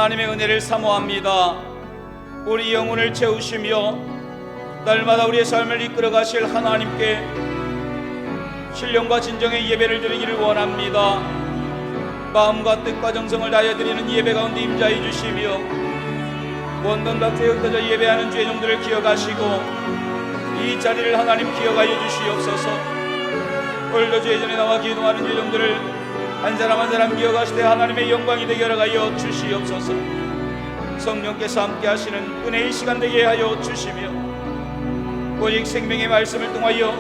하나님의 은혜를 사모합니다. 우리 영혼을 채우시며 날마다 우리의 삶을 이끌어 가실 하나님께 신령과 진정의 예배를 드리기를 원합니다. 마음과 뜻과 정성을 다하여 드리는 예배 가운데 임자해 주시며 원동 각지에 흩어져 예배하는 주의 종들을 기억하시고 이 자리를 하나님 기억하여 주시옵소서. 오늘도 주의 전에 나와 기도하는 주의 종들을 한 사람 한 사람 기억하시되 하나님의 영광이 되게 하여 주시옵소서. 성령께서 함께 하시는 은혜의 시간 되게 하여 주시며 오직 생명의 말씀을 통하여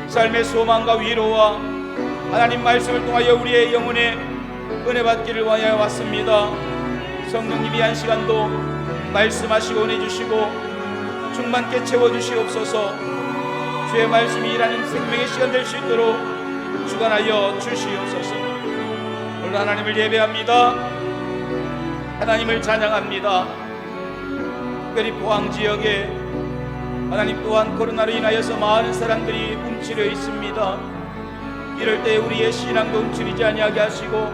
삶의 소망과 위로와 하나님 말씀을 통하여 우리의 영혼에 은혜 받기를 원하여 왔습니다. 성령님이 한 시간도 말씀하시고 은혜 주시고 충만케 채워주시옵소서. 주의 말씀이 일하는 생명의 시간 될 수 있도록 주관하여 주시옵소서. 오늘 하나님을 예배합니다. 하나님을 찬양합니다. 특별히 포항지역에 하나님 또한 코로나로 인하여서 많은 사람들이 움츠려 있습니다. 이럴 때 우리의 신앙도 움츠리지 아니하게 하시고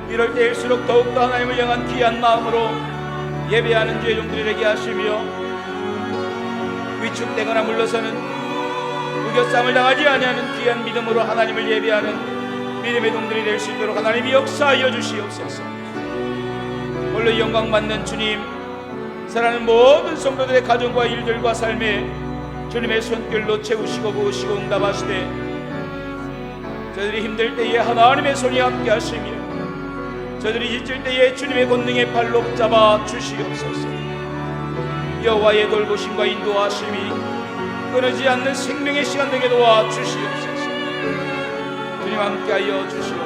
이럴 때일수록 더욱더 하나님을 향한 귀한 마음으로 예배하는 주의 종들이 되게 하시며 위축되거나 물러서는 우겨쌈을 당하지 아니하는 귀한 믿음으로 하나님을 예배하는 믿음의 종들이 될 수 있도록 하나님이 역사하여 주시옵소서. 홀로 영광 받는 주님, 사랑하는 모든 성도들의 가정과 일들과 삶에 주님의 손길로 채우시고 부으시고 응답하시되 저들이 힘들 때에 하나님의 손이 함께 하시며 저들이 지칠 때에 주님의 권능의 발로 붙잡아 주시옵소서. 여호와의 돌보심과 인도하심이 끊어지지 않는 생명의 시간 되게 도와 주시옵소서. 주님 함께하여 주시옵소서.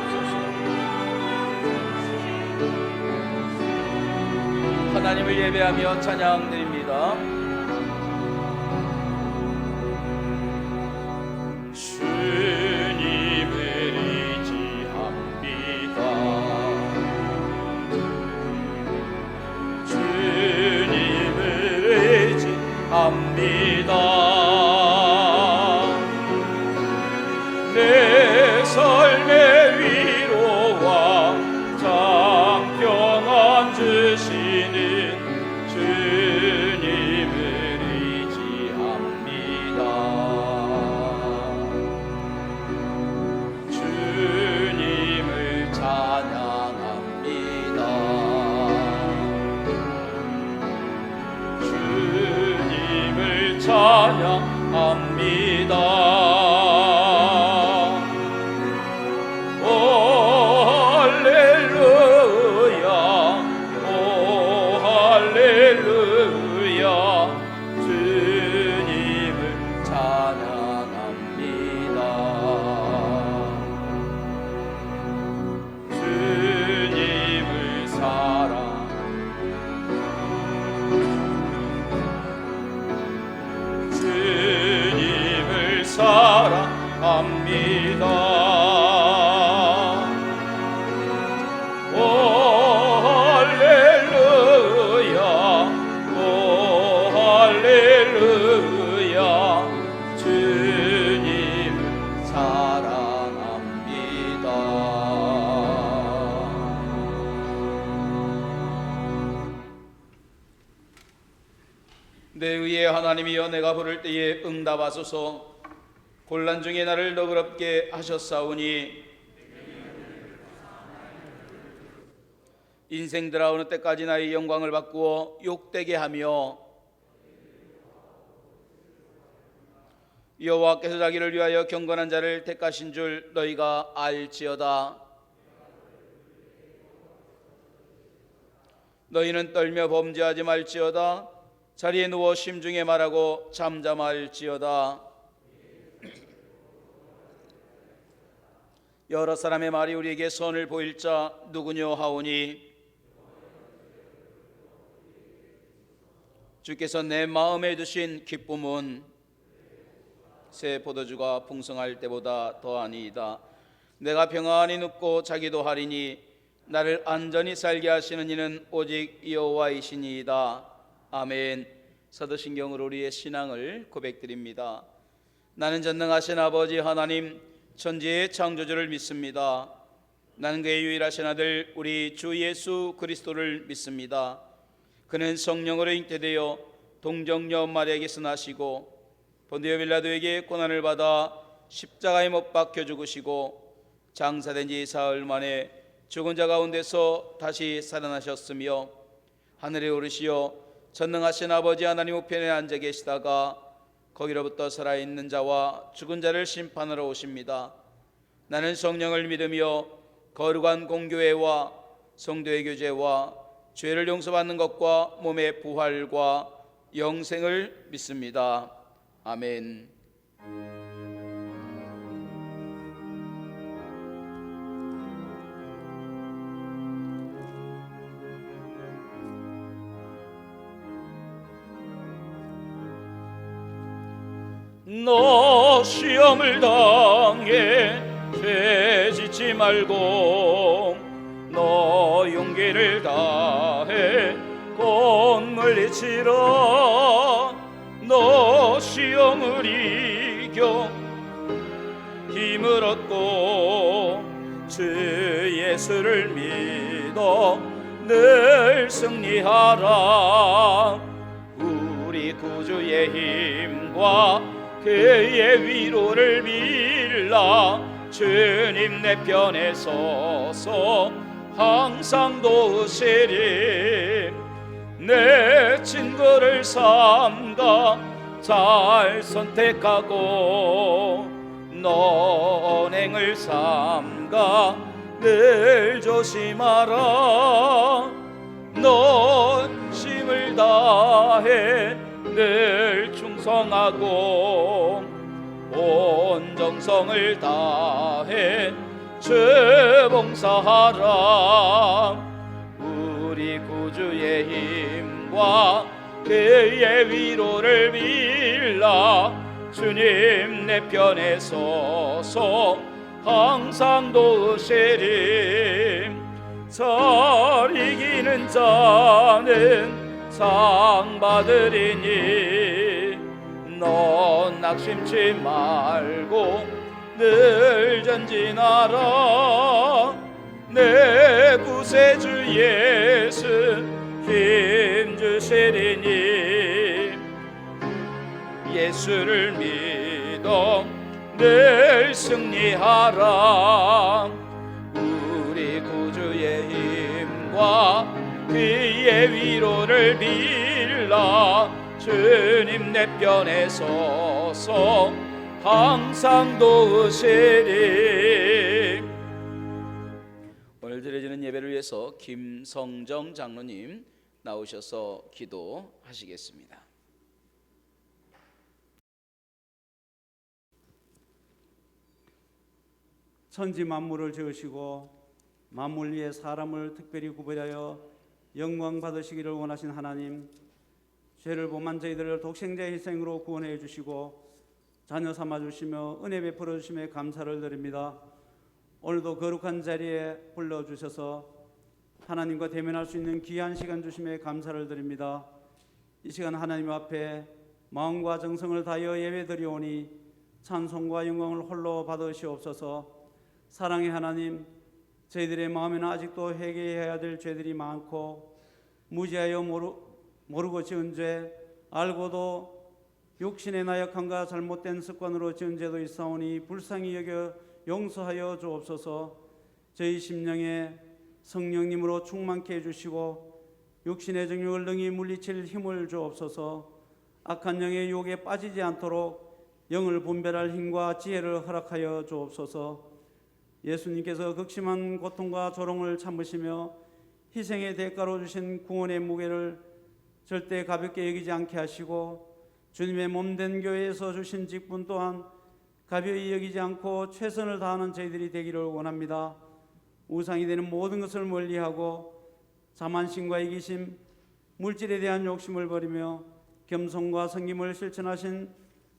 하나님을 예배하며 찬양드립니다. 주님을 의지합니다. 주님을 의지합니다. 내 삶의 위로와 참 평안 주시는 주님을 의지합니다. 주님을 찬양합니다. 주님을 찬양합니다. 사랑합니다. 오 할렐루야, 오 할렐루야. 주님을 사랑합니다. 내 의의 하나님이여, 내가 부를 때에 응답하소서. 곤란 중에 나를 너그럽게 하셨사오니 인생들아 어느 때까지 나의 영광을 바꾸어 욕되게 하며 여호와께서 자기를 위하여 경건한 자를 택하신 줄 너희가 알지어다. 너희는 떨며 범죄하지 말지어다. 자리에 누워 심중에 말하고 잠잠할지어다. 여러 사람의 말이 우리에게 선을 보일 자 누구뇨 하오니 주께서 내 마음에 두신 기쁨은 새 포도주가 풍성할 때보다 더하니이다. 내가 평안히 눕고 자기도 하리니 나를 안전히 살게 하시는 이는 오직 여호와이시니이다. 아멘. 사도신경으로 우리의 신앙을 고백드립니다. 나는 전능하신 아버지 하나님 천지의 창조주를 믿습니다. 나는 그의 유일하신 아들 우리 주 예수 그리스도를 믿습니다. 그는 성령으로 잉태되어 동정녀 마리아에게서 나시고 본디오 빌라도에게 고난을 받아 십자가에 못 박혀 죽으시고 장사된 지 사흘 만에 죽은 자 가운데서 다시 살아나셨으며 하늘에 오르시어 전능하신 아버지 하나님 우편에 앉아 계시다가 거기로부터 살아있는 자와 죽은 자를 심판하러 오십니다. 나는 성령을 믿으며 거룩한 공교회와 성도의 교제와 죄를 용서받는 것과 몸의 부활과 영생을 믿습니다. 아멘. 너 시험을 당해 죄 짓지 말고 너 용기를 다해 곧 물리치라. 너 시험을 이겨 힘을 얻고 주 예수를 믿어 늘 승리하라. 우리 구주의 힘과 그의 위로를 빌라. 주님 내 편에 서서 항상 도우시리. 내 친구를 삼가 잘 선택하고 너 언행을 삼가 늘 조심하라. 너 힘을 다해 늘 충성하고 온 정성을 다해 죄 봉사하라. 우리 구주의 힘과 그의 위로를 빌라. 주님 내 편에 서서 항상 도우시리. 잘 이기는 자는 상 받으리니 넌 낙심치 말고 늘 전진하라. 내 구세주 예수 힘 주시리니 예수를 믿어 늘 승리하라. 우리 구주의 힘과 그의 위로를 빌라. 주님 내 편에 서서 항상 도우시리. 오늘 드려지는 예배를 위해서 김성정 장로님 나오셔서 기도하시겠습니다. 천지 만물을 지으시고 만물 위에 사람을 특별히 구별하여 영광 받으시기를 원하신 하나님, 죄를 범한 저희들을 독생자의 희생으로 구원해 주시고 자녀 삼아 주시며 은혜 베풀어 주심에 감사를 드립니다. 오늘도 거룩한 자리에 불러주셔서 하나님과 대면할 수 있는 귀한 시간 주심에 감사를 드립니다. 이 시간 하나님 앞에 마음과 정성을 다하여 예배드리오니 찬송과 영광을 홀로 받으시옵소서. 사랑의 하나님, 저희들의 마음에는 아직도 회개해야 될 죄들이 많고 무지하여 모르고 지은 죄, 알고도 육신의 나약함과 잘못된 습관으로 지은 죄도 있사오니 불쌍히 여겨 용서하여 주옵소서. 저희 심령에 성령님으로 충만케 해주시고 육신의 정욕을 능히 물리칠 힘을 주옵소서. 악한 영의 유혹에 빠지지 않도록 영을 분별할 힘과 지혜를 허락하여 주옵소서. 예수님께서 극심한 고통과 조롱을 참으시며 희생의 대가로 주신 구원의 무게를 절대 가볍게 여기지 않게 하시고 주님의 몸된 교회에서 주신 직분 또한 가벼이 여기지 않고 최선을 다하는 저희들이 되기를 원합니다. 우상이 되는 모든 것을 멀리하고 자만심과 이기심, 물질에 대한 욕심을 버리며 겸손과 섬김을 실천하신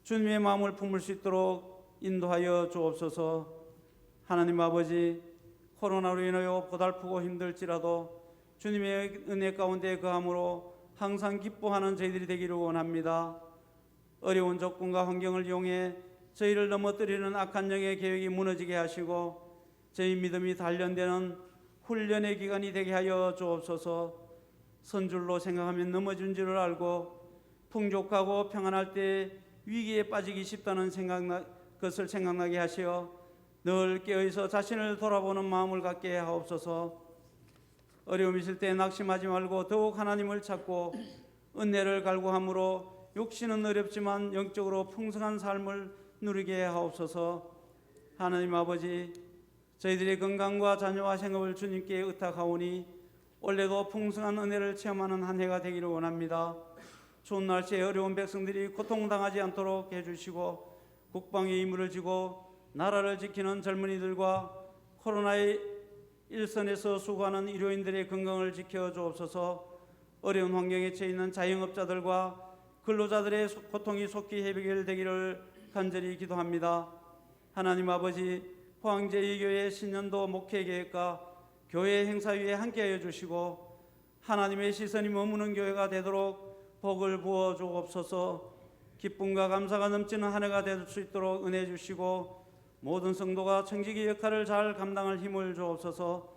주님의 마음을 품을 수 있도록 인도하여 주옵소서. 하나님 아버지, 코로나로 인하여 고달프고 힘들지라도 주님의 은혜 가운데 거함으로 항상 기뻐하는 저희들이 되기를 원합니다. 어려운 조건과 환경을 이용해 저희를 넘어뜨리는 악한 영의 계획이 무너지게 하시고 저희 믿음이 단련되는 훈련의 기간이 되게 하여 주옵소서. 선줄로 생각하면 넘어진 줄을 알고 풍족하고 평안할 때 위기에 빠지기 쉽다는 것을 생각나게 하시어 늘 깨어있어 자신을 돌아보는 마음을 갖게 하옵소서. 어려움 있을 때 낙심하지 말고 더욱 하나님을 찾고 은혜를 갈구함으로 육신은 어렵지만 영적으로 풍성한 삶을 누리게 하옵소서. 하나님 아버지, 저희들의 건강과 자녀와 생업을 주님께 의탁하오니 올해도 풍성한 은혜를 체험하는 한 해가 되기를 원합니다. 추운 날씨에 어려운 백성들이 고통당하지 않도록 해주시고 국방의 임무를 지고 나라를 지키는 젊은이들과 코로나의 일선에서 수고하는 의료인들의 건강을 지켜주옵소서. 어려운 환경에 처해 있는 자영업자들과 근로자들의 고통이 속히 해결되기를 간절히 기도합니다. 하나님 아버지, 포항제일교회 신년도 목회 계획과 교회 행사 위에 함께하여 주시고 하나님의 시선이 머무는 교회가 되도록 복을 부어 주옵소서. 기쁨과 감사가 넘치는 한 해가 될 수 있도록 은혜 주시고 모든 성도가 청지기 역할을 잘 감당할 힘을 주옵소서.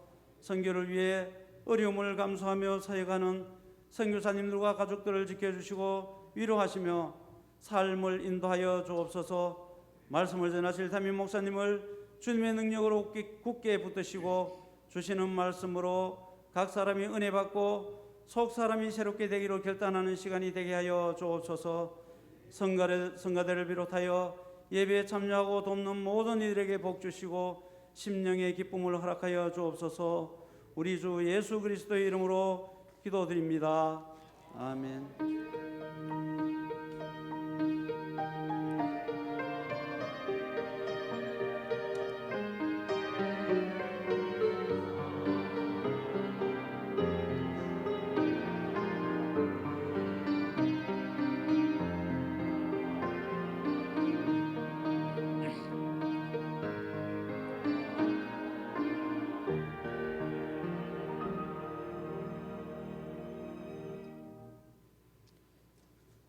선교를 위해 어려움을 감수하며 사역하는 선교사님들과 가족들을 지켜주시고 위로하시며 삶을 인도하여 주옵소서. 말씀을 전하실 담임 목사님을 주님의 능력으로 굳게 붙드시고 주시는 말씀으로 각 사람이 은혜 받고 속 사람이 새롭게 되기로 결단하는 시간이 되게 하여 주옵소서. 성가대를 비롯하여 예배에 참여하고 돕는 모든 이들에게 복 주시고 심령의 기쁨을 허락하여 주옵소서. 우리 주 예수 그리스도의 이름으로 기도드립니다. 아멘.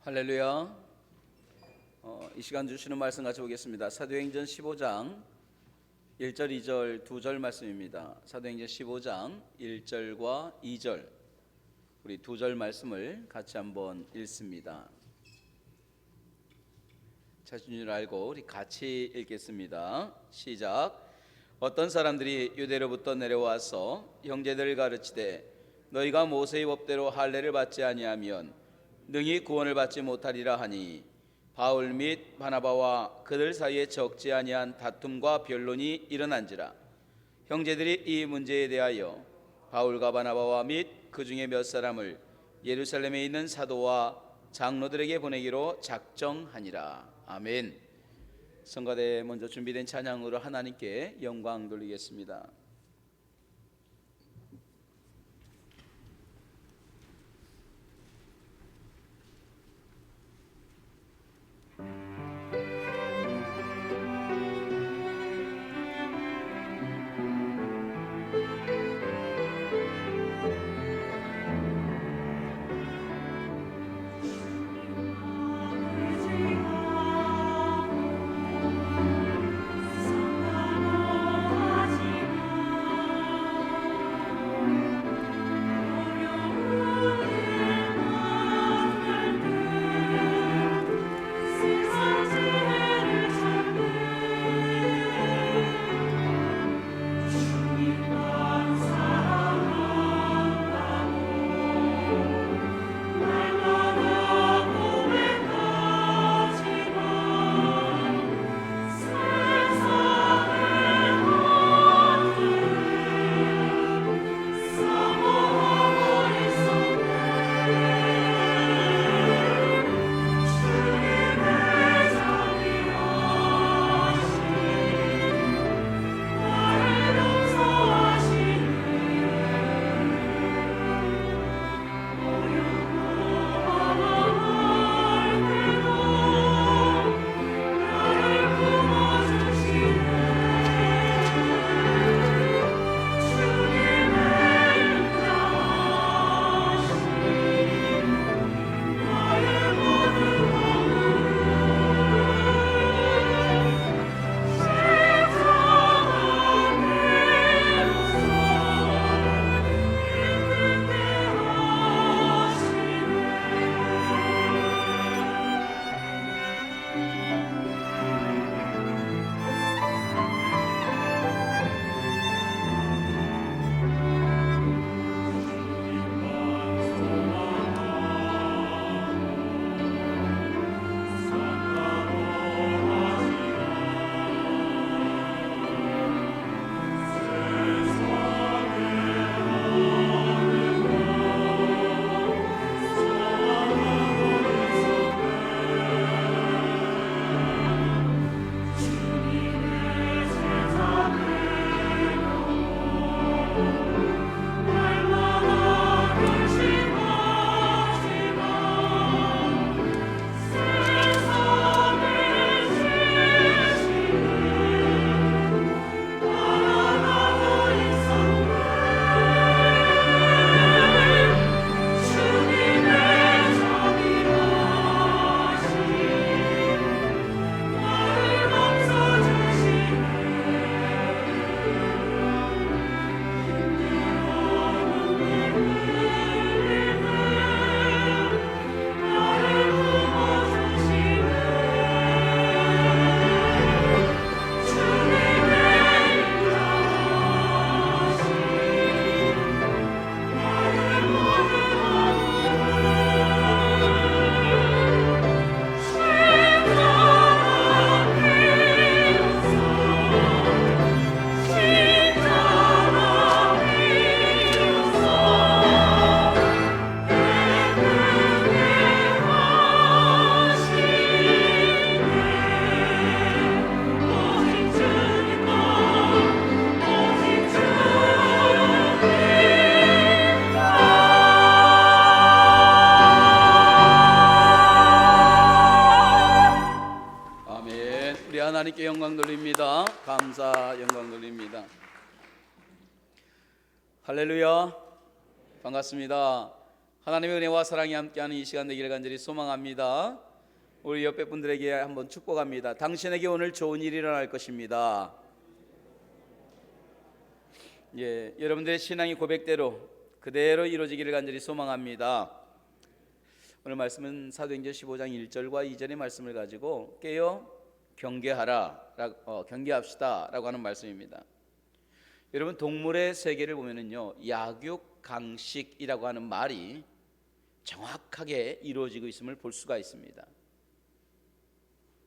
할렐루야. 이 시간 주시는 말씀 같이 보겠습니다. 사도행전 15장 1절 2절 2절 말씀입니다. 사도행전 15장 1절과 2절 우리 2절 말씀을 같이 한번 읽습니다. 찾은 줄 알고 우리 같이 읽겠습니다. 시작. 어떤 사람들이 유대로부터 내려와서 형제들을 가르치되 너희가 모세의 법대로 할례를 받지 아니하면 능히 구원을 받지 못하리라 하니 바울 및 바나바와 그들 사이에 적지 아니한 다툼과 변론이 일어난지라. 형제들이 이 문제에 대하여 바울과 바나바와 및 그 중에 몇 사람을 예루살렘에 있는 사도와 장로들에게 보내기로 작정하니라. 아멘. 성가대 먼저 준비된 찬양으로 하나님께 영광 돌리겠습니다. 하나님께 영광 돌립니다. 감사 영광 돌립니다. 할렐루야, 반갑습니다. 하나님의 은혜와 사랑이 함께하는 이 시간 되기를 간절히 소망합니다. 우리 옆에 분들에게 한번 축복합니다. 당신에게 오늘 좋은 일이 일어날 것입니다. 여러분들의 신앙이 고백대로 그대로 이루어지기를 간절히 소망합니다. 오늘 말씀은 사도행전 15장 1절과 2절의 말씀을 가지고 깨어 경계합시다 라고 하는 말씀입니다. 여러분, 동물의 세계를 보면은요, 약육강식이라고 하는 말이 정확하게 이루어지고 있음을 볼 수가 있습니다.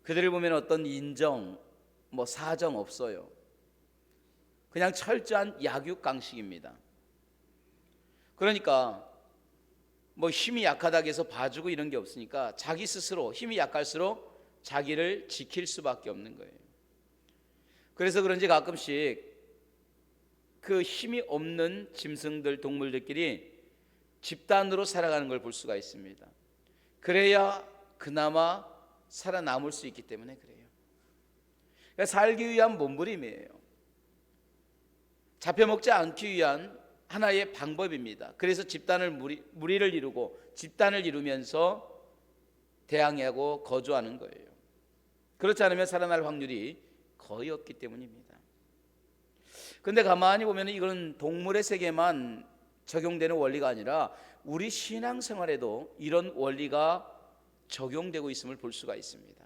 그들을 보면 어떤 인정, 사정 없어요. 그냥 철저한 약육강식입니다. 그러니까 힘이 약하다고 해서 봐주고 이런 게 없으니까 자기 스스로 힘이 약할수록 자기를 지킬 수밖에 없는 거예요. 그래서 그런지 가끔씩 그 힘이 없는 짐승들, 동물들끼리 집단으로 살아가는 걸 볼 수가 있습니다. 그래야 그나마 살아남을 수 있기 때문에 그래요. 그러니까 살기 위한 몸부림이에요. 잡혀먹지 않기 위한 하나의 방법입니다. 그래서 집단을 무리를 이루고 집단을 이루면서 대항하고 거주하는 거예요. 그렇지 않으면 살아날 확률이 거의 없기 때문입니다. 그런데 가만히 보면 이건 동물의 세계만 적용되는 원리가 아니라 우리 신앙생활에도 이런 원리가 적용되고 있음을 볼 수가 있습니다.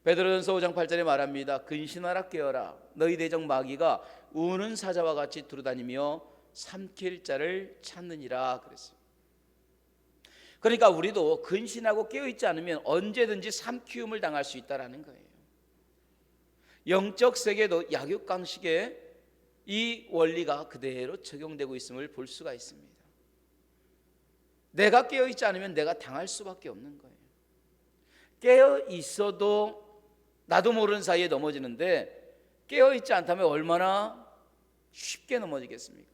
베드로전서 5장 8절에 말합니다. 근신하라 깨어라, 너희 대적 마귀가 우는 사자와 같이 두루다니며 삼킬 자를 찾느니라 그랬어요. 그러니까 우리도 근신하고 깨어있지 않으면 언제든지 삼키움을 당할 수 있다는 거예요. 영적 세계도 약육강식에 이 원리가 그대로 적용되고 있음을 볼 수가 있습니다. 내가 깨어있지 않으면 내가 당할 수밖에 없는 거예요. 깨어있어도 나도 모르는 사이에 넘어지는데 깨어있지 않다면 얼마나 쉽게 넘어지겠습니까?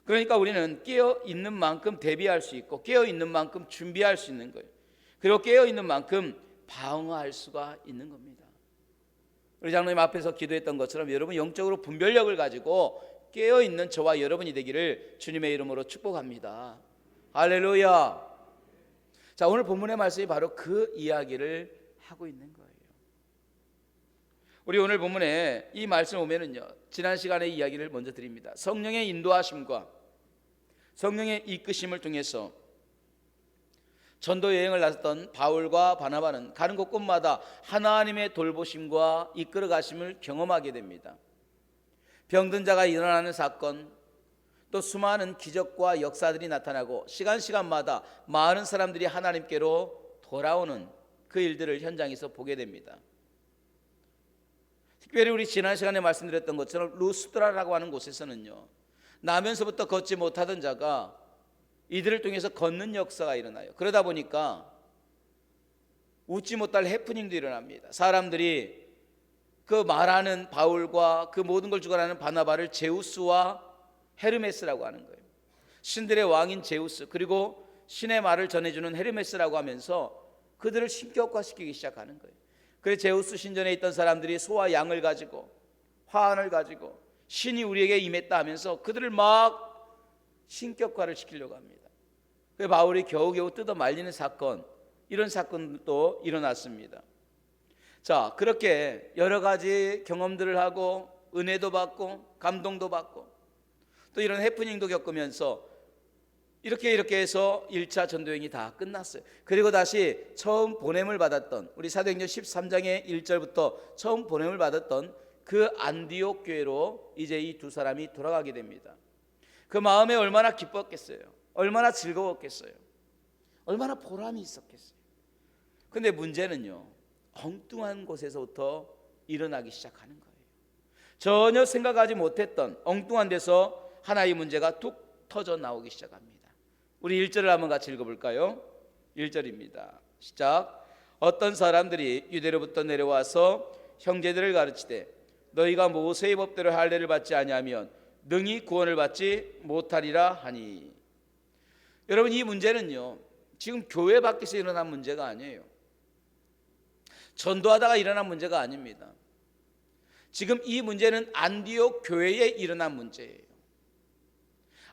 그러니까 우리는 깨어있는 만큼 대비할 수 있고 깨어있는 만큼 준비할 수 있는 거예요. 그리고 깨어있는 만큼 방어할 수가 있는 겁니다. 우리 장로님 앞에서 기도했던 것처럼 여러분 영적으로 분별력을 가지고 깨어있는 저와 여러분이 되기를 주님의 이름으로 축복합니다. 할렐루야. 자, 오늘 본문의 말씀이 바로 그 이야기를 하고 있는 거예요. 우리 오늘 본문에 이 말씀 오면은요, 지난 시간에 이야기를 먼저 드립니다. 성령의 인도하심과 성령의 이끄심을 통해서 전도 여행을 나섰던 바울과 바나바는 가는 곳곳마다 하나님의 돌보심과 이끌어 가심을 경험하게 됩니다. 병든 자가 일어나는 사건, 또 수많은 기적과 역사들이 나타나고 시간마다 많은 사람들이 하나님께로 돌아오는 그 일들을 현장에서 보게 됩니다. 특별히 우리 지난 시간에 말씀드렸던 것처럼 루스드라라고 하는 곳에서는요, 나면서부터 걷지 못하던 자가 이들을 통해서 걷는 역사가 일어나요. 그러다 보니까 웃지 못할 해프닝도 일어납니다. 사람들이 그 말하는 바울과 그 모든 걸 주관하는 바나바를 제우스와 헤르메스라고 하는 거예요. 신들의 왕인 제우스, 그리고 신의 말을 전해주는 헤르메스라고 하면서 그들을 신격화시키기 시작하는 거예요. 그래서 제우스 신전에 있던 사람들이 소와 양을 가지고 화환을 가지고 신이 우리에게 임했다 하면서 그들을 막 신격화를 시키려고 합니다. 그래서 바울이 겨우겨우 뜯어 말리는 사건, 이런 사건도 일어났습니다. 자, 그렇게 여러 가지 경험들을 하고 은혜도 받고 감동도 받고 또 이런 해프닝도 겪으면서 이렇게 해서 1차 전도여행이 다 끝났어요. 그리고 다시 처음 보냄을 받았던, 우리 사도행전 13장의 1절부터 처음 보냄을 받았던 그 안디옥 교회로 이제 이 두 사람이 돌아가게 됩니다. 그 마음에 얼마나 기뻤겠어요. 얼마나 즐거웠겠어요. 얼마나 보람이 있었겠어요. 근데 문제는요, 엉뚱한 곳에서부터 일어나기 시작하는 거예요. 전혀 생각하지 못했던 엉뚱한 데서 하나의 문제가 툭 터져 나오기 시작합니다. 우리 1절을 한번 같이 읽어볼까요? 1절입니다. 시작. 어떤 사람들이 유대로부터 내려와서 형제들을 가르치되 너희가 모세의 법대로 할례를 받지 아니하면 능히 구원을 받지 못하리라 하니. 여러분, 이 문제는요, 지금 교회 밖에서 일어난 문제가 아니에요. 전도하다가 일어난 문제가 아닙니다. 지금 이 문제는 안디옥 교회에 일어난 문제예요.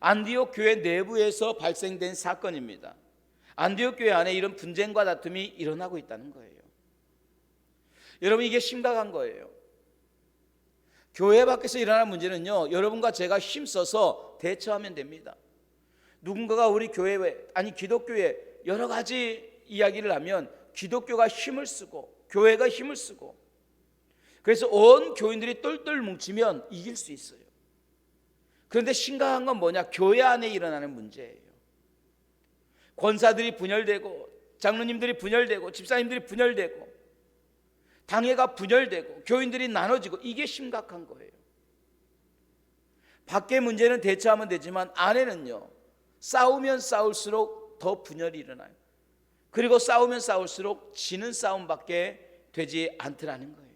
안디옥 교회 내부에서 발생된 사건입니다. 안디옥 교회 안에 이런 분쟁과 다툼이 일어나고 있다는 거예요. 여러분, 이게 심각한 거예요. 교회 밖에서 일어나는 문제는요, 여러분과 제가 힘써서 대처하면 됩니다. 누군가가 우리 교회에, 아니 기독교에 여러 가지 이야기를 하면 기독교가 힘을 쓰고 교회가 힘을 쓰고, 그래서 온 교인들이 똘똘 뭉치면 이길 수 있어요. 그런데 심각한 건 뭐냐? 교회 안에 일어나는 문제예요. 권사들이 분열되고, 장로님들이 분열되고, 집사님들이 분열되고, 당회가 분열되고, 교인들이 나눠지고, 이게 심각한 거예요. 밖의 문제는 대처하면 되지만 안에는요, 싸우면 싸울수록 더 분열이 일어나요. 그리고 싸우면 싸울수록 지는 싸움밖에 되지 않더라는 거예요.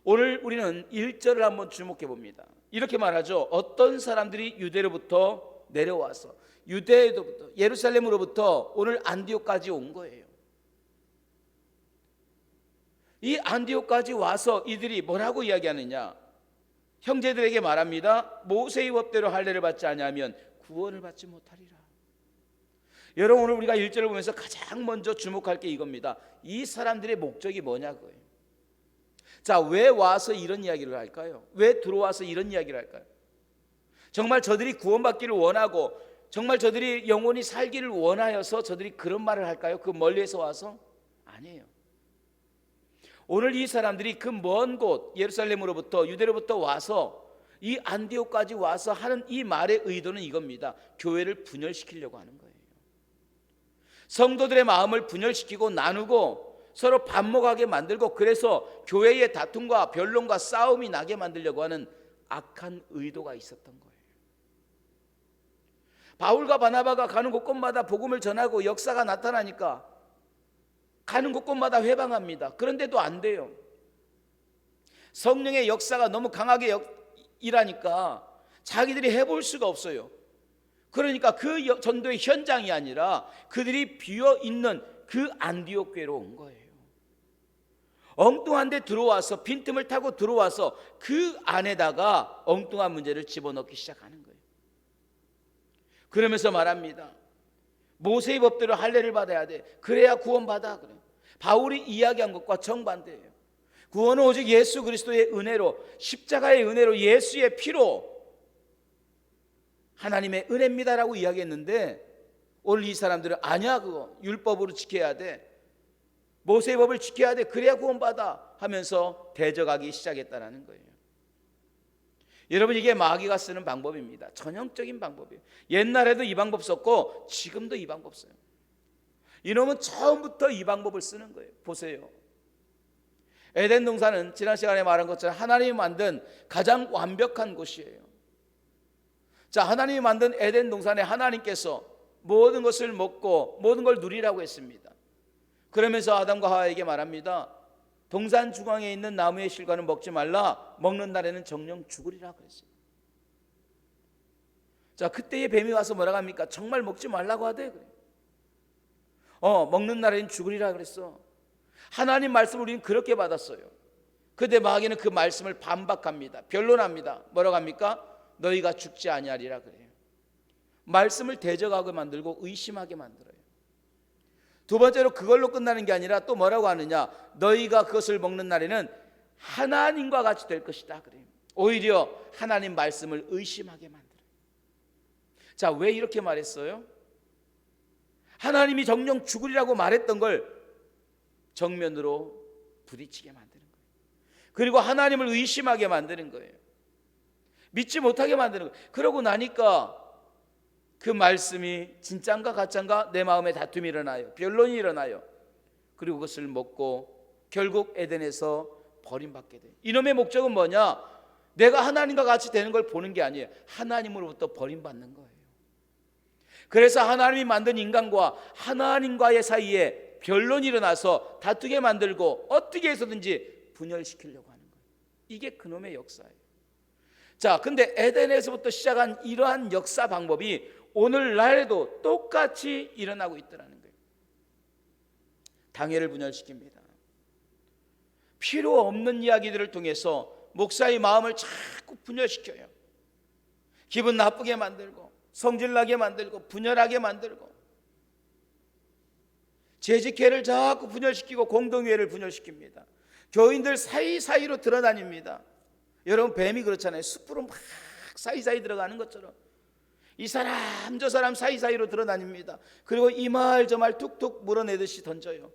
오늘 우리는 1절을 한번 주목해 봅니다. 이렇게 말하죠. 어떤 사람들이 유대로부터 내려와서, 유대에서부터, 예루살렘으로부터 오늘 안디옥까지 온 거예요. 이 안디옥까지 와서 이들이 뭐라고 이야기하느냐? 형제들에게 말합니다. 모세의 법대로 할례를 받지 아니하면 구원을 받지 못하리라. 여러분, 오늘 우리가 1절을 보면서 가장 먼저 주목할 게 이겁니다. 이 사람들의 목적이 뭐냐고요. 자, 왜 와서 이런 이야기를 할까요? 왜 들어와서 이런 이야기를 할까요? 정말 저들이 구원받기를 원하고, 정말 저들이 영원히 살기를 원하여서 저들이 그런 말을 할까요? 그 멀리에서 와서? 아니에요. 오늘 이 사람들이 그 먼 곳 예루살렘으로부터, 유대로부터 와서 이 안디옥까지 와서 하는 이 말의 의도는 이겁니다. 교회를 분열시키려고 하는 거예요. 성도들의 마음을 분열시키고 나누고 서로 반목하게 만들고, 그래서 교회의 다툼과 변론과 싸움이 나게 만들려고 하는 악한 의도가 있었던 거예요. 바울과 바나바가 가는 곳곳마다 복음을 전하고 역사가 나타나니까 가는 곳곳마다 회방합니다. 그런데도 안 돼요. 성령의 역사가 너무 강하게 일하니까 자기들이 해볼 수가 없어요. 그러니까 그 전도의 현장이 아니라 그들이 비어있는 그 안디옥 교회로 온 거예요. 엉뚱한 데 들어와서, 빈틈을 타고 들어와서 그 안에다가 엉뚱한 문제를 집어넣기 시작하는 거예요. 그러면서 말합니다. 모세의 법대로 할례를 받아야 돼. 그래야 구원받아. 그래. 바울이 이야기한 것과 정반대예요. 구원은 오직 예수 그리스도의 은혜로, 십자가의 은혜로, 예수의 피로 하나님의 은혜입니다라고 이야기했는데, 오늘 이 사람들은 아니야, 그거 율법으로 지켜야 돼, 모세의 법을 지켜야 돼, 그래야 구원받아 하면서 대적하기 시작했다는 거예요. 여러분, 이게 마귀가 쓰는 방법입니다. 전형적인 방법이에요. 옛날에도 이 방법 썼고 지금도 이 방법 써요. 이놈은 처음부터 이 방법을 쓰는 거예요. 보세요. 에덴 동산은 지난 시간에 말한 것처럼 하나님이 만든 가장 완벽한 곳이에요. 자, 하나님이 만든 에덴 동산에 하나님께서 모든 것을 먹고 모든 걸 누리라고 했습니다. 그러면서 아담과 하와에게 말합니다. 동산 중앙에 있는 나무의 실과는 먹지 말라. 먹는 날에는 정령 죽으리라 그랬어요. 자, 그때의 뱀이 와서 뭐라고 합니까? 정말 먹지 말라고 하대. 그래. 먹는 날에는 죽으리라 그랬어. 하나님 말씀을 우리는 그렇게 받았어요. 그런데 마귀는 그 말씀을 반박합니다. 변론합니다. 뭐라고 합니까? 너희가 죽지 아니하리라 그래요. 말씀을 대적하게 만들고 의심하게 만들어요. 두 번째로 그걸로 끝나는 게 아니라 또 뭐라고 하느냐? 너희가 그것을 먹는 날에는 하나님과 같이 될 것이다 그래요. 오히려 하나님 말씀을 의심하게 만들어요. 자, 왜 이렇게 말했어요? 하나님이 정령 죽으리라고 말했던 걸 정면으로 부딪히게 만드는 거예요. 그리고 하나님을 의심하게 만드는 거예요. 믿지 못하게 만드는 거예요. 그러고 나니까 그 말씀이 진짠가 가짠가 내 마음에 다툼이 일어나요. 변론이 일어나요. 그리고 그것을 먹고 결국 에덴에서 버림받게 돼요. 이놈의 목적은 뭐냐? 내가 하나님과 같이 되는 걸 보는 게 아니에요. 하나님으로부터 버림받는 거예요. 그래서 하나님이 만든 인간과 하나님과의 사이에 변론이 일어나서 다투게 만들고 어떻게 해서든지 분열시키려고 하는 거예요. 이게 그놈의 역사예요. 자, 근데 에덴에서부터 시작한 이러한 역사 방법이 오늘날에도 똑같이 일어나고 있더라는 거예요. 당회를 분열시킵니다. 필요 없는 이야기들을 통해서 목사의 마음을 자꾸 분열시켜요. 기분 나쁘게 만들고 성질나게 만들고 분열하게 만들고 재직회를 자꾸 분열시키고 공동회를 분열시킵니다. 교인들 사이사이로 들어다닙니다. 여러분, 뱀이 그렇잖아요. 숲으로 막 사이사이 들어가는 것처럼 이 사람 저 사람 사이사이로 들어다닙니다. 그리고 이 말 저 말 툭툭 물어내듯이 던져요.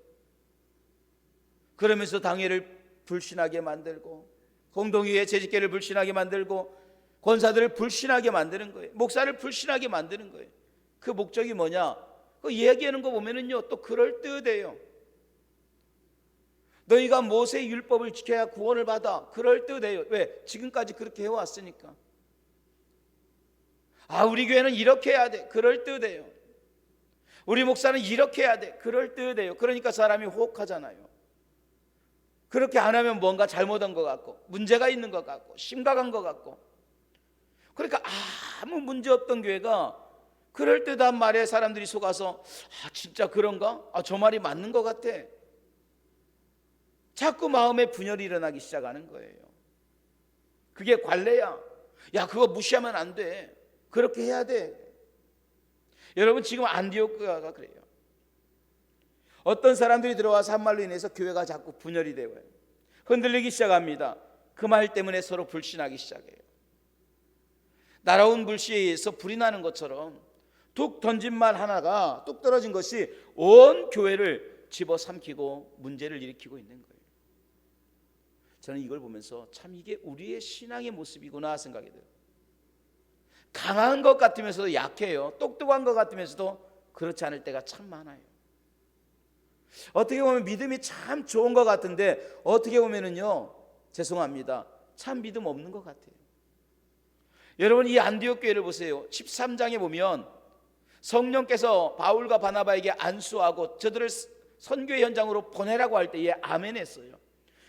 그러면서 당회를 불신하게 만들고 공동회의 재직회를 불신하게 만들고 권사들을 불신하게 만드는 거예요. 목사를 불신하게 만드는 거예요. 그 목적이 뭐냐? 그 얘기하는 거 보면은요, 또 그럴듯해요. 너희가 모세의 율법을 지켜야 구원을 받아. 그럴듯해요. 왜? 지금까지 그렇게 해왔으니까. 아, 우리 교회는 이렇게 해야 돼. 그럴듯해요. 우리 목사는 이렇게 해야 돼. 그럴듯해요. 그러니까 사람이 호흡하잖아요. 그렇게 안 하면 뭔가 잘못한 것 같고 문제가 있는 것 같고 심각한 것 같고, 그러니까 아무 문제 없던 교회가 그럴듯한 말에 사람들이 속아서 아, 진짜 그런가? 아, 저 말이 맞는 것 같아. 자꾸 마음에 분열이 일어나기 시작하는 거예요. 그게 관례야. 야, 그거 무시하면 안 돼. 그렇게 해야 돼. 여러분, 지금 안디옥교회가 그래요. 어떤 사람들이 들어와서 한 말로 인해서 교회가 자꾸 분열이 되어요. 흔들리기 시작합니다. 그 말 때문에 서로 불신하기 시작해요. 날아온 불씨에 의해서 불이 나는 것처럼 툭 던진 말 하나가, 뚝 떨어진 것이 온 교회를 집어삼키고 문제를 일으키고 있는 거예요. 저는 이걸 보면서 참 이게 우리의 신앙의 모습이구나 생각이 들어요. 강한 것 같으면서도 약해요. 똑똑한 것 같으면서도 그렇지 않을 때가 참 많아요. 어떻게 보면 믿음이 참 좋은 것 같은데 어떻게 보면은요, 죄송합니다, 참 믿음 없는 것 같아요. 여러분, 이 안디옥 교회를 보세요. 13장에 보면 성령께서 바울과 바나바에게 안수하고 저들을 선교의 현장으로 보내라고 할 때에 아멘 했어요.